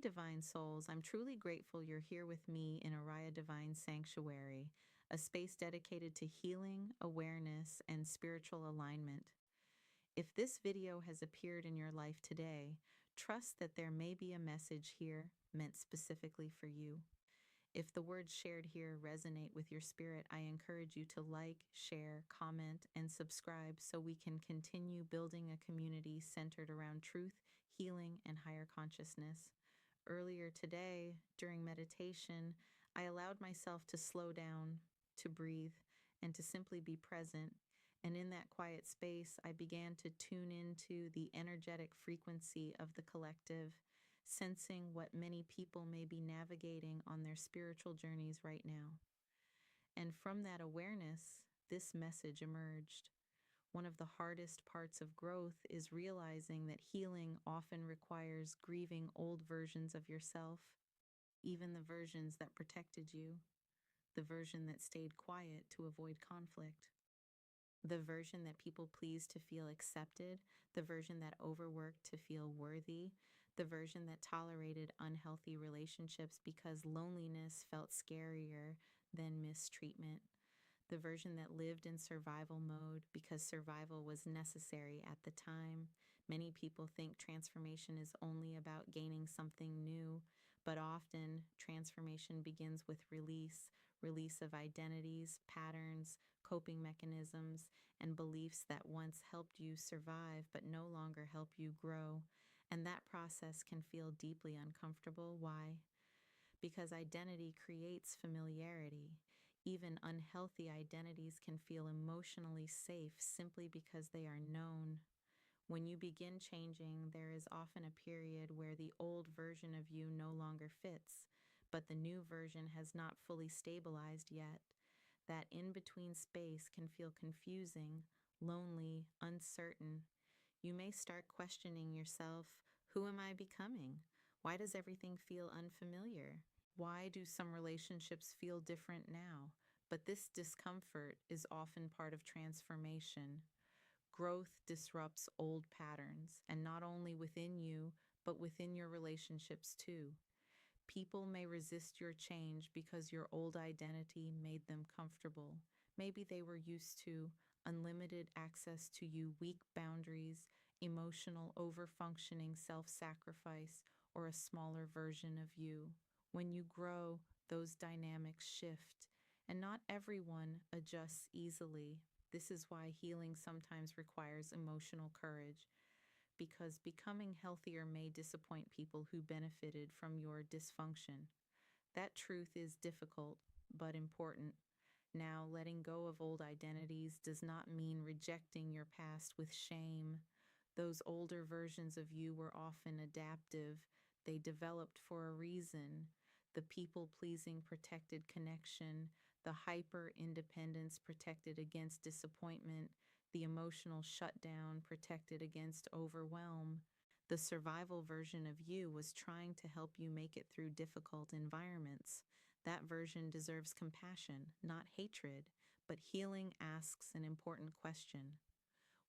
Divine Souls. I'm truly grateful you're here with me in Oriah Divine Sanctuary, a space dedicated to healing, awareness, and spiritual alignment. If this video has appeared in your life today, trust that there may be a message here meant specifically for you. If the words shared here resonate with your spirit, I encourage you to like, share, comment, and subscribe so we can continue building a community centered around truth, healing, and higher consciousness. Earlier today, during meditation, I allowed myself to slow down, to breathe, and to simply be present. And in that quiet space, I began to tune into the energetic frequency of the collective, sensing what many people may be navigating on their spiritual journeys right now. And from that awareness, this message emerged. One of the hardest parts of growth is realizing that healing often requires grieving old versions of yourself, even the versions that protected you, the version that stayed quiet to avoid conflict, the version that people pleased to feel accepted, the version that overworked to feel worthy, the version that tolerated unhealthy relationships because loneliness felt scarier than mistreatment, the version that lived in survival mode because survival was necessary at the time. Many people think transformation is only about gaining something new, but often transformation begins with release of identities, patterns, coping mechanisms, and beliefs that once helped you survive but no longer help you grow. And that process can feel deeply uncomfortable. Why? Because identity creates familiarity. Even unhealthy identities can feel emotionally safe simply because they are known. When you begin changing, there is often a period where the old version of you no longer fits, but the new version has not fully stabilized yet. That in between space can feel confusing, lonely, uncertain. You may start questioning yourself. Who am I becoming? Why does everything feel unfamiliar? Why do some relationships feel different now? But this discomfort is often part of transformation. Growth disrupts old patterns, and not only within you, but within your relationships too. People may resist your change because your old identity made them comfortable. Maybe they were used to unlimited access to you, weak boundaries, emotional overfunctioning, self sacrifice, or a smaller version of you. When you grow, those dynamics shift, and not everyone adjusts easily. This is why healing sometimes requires emotional courage, because becoming healthier may disappoint people who benefited from your dysfunction. That truth is difficult, but important. Now, letting go of old identities does not mean rejecting your past with shame. Those older versions of you were often adaptive. They developed for a reason. The people pleasing protected connection, the hyper independence protected against disappointment, the emotional shutdown protected against overwhelm. The survival version of you was trying to help you make it through difficult environments. That version deserves compassion, not hatred, but healing asks an important question.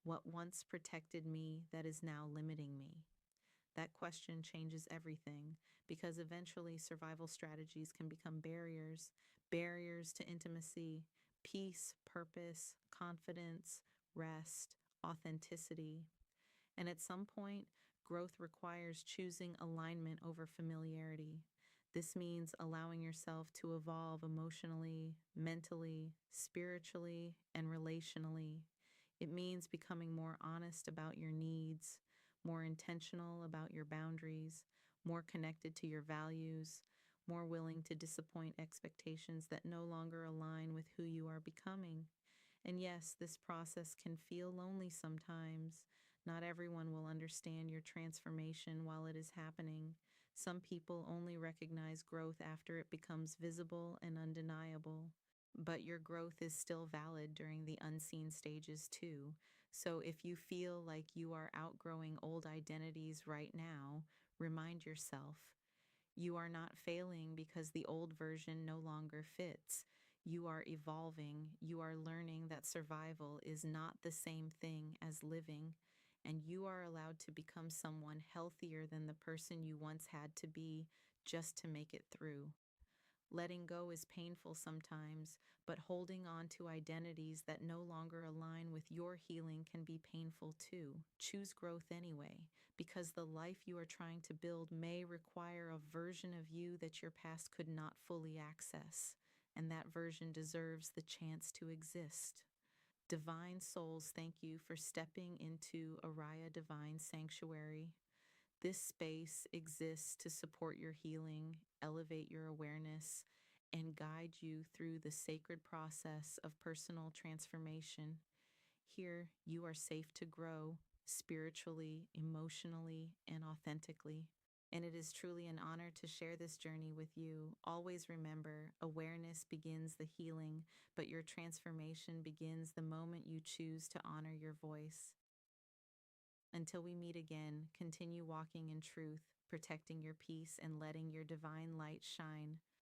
What once protected me that is now limiting me? That question changes everything, because eventually survival strategies can become barriers to intimacy, peace, purpose, confidence, rest, authenticity. And at some point, growth requires choosing alignment over familiarity. This means allowing yourself to evolve emotionally, mentally, spiritually, and relationally. It means becoming more honest about your needs, more intentional about your boundaries, more connected to your values, more willing to disappoint expectations that no longer align with who you are becoming. And yes, this process can feel lonely sometimes. Not everyone will understand your transformation while it is happening. Some people only recognize growth after it becomes visible and undeniable. But your growth is still valid during the unseen stages too. So if you feel like you are outgrowing old identities right now, remind yourself you are not failing because the old version no longer fits. You are evolving. You are learning that survival is not the same thing as living. and you are allowed to become someone healthier than the person you once had to be just to make it through. Letting go is painful sometimes, but holding on to identities that no longer align with your healing can be painful too. Choose growth anyway, because the life you are trying to build may require a version of you that your past could not fully access, and that version deserves the chance to exist. Divine souls, thank you for stepping into Oriah Divine Sanctuary. This space exists to support your healing, elevate your awareness, and guide you through the sacred process of personal transformation. Here, you are safe to grow spiritually, emotionally, and authentically. And it is truly an honor to share this journey with you. Always remember, awareness begins the healing, but your transformation begins the moment you choose to honor your voice. Until we meet again, continue walking in truth, protecting your peace, and letting your divine light shine.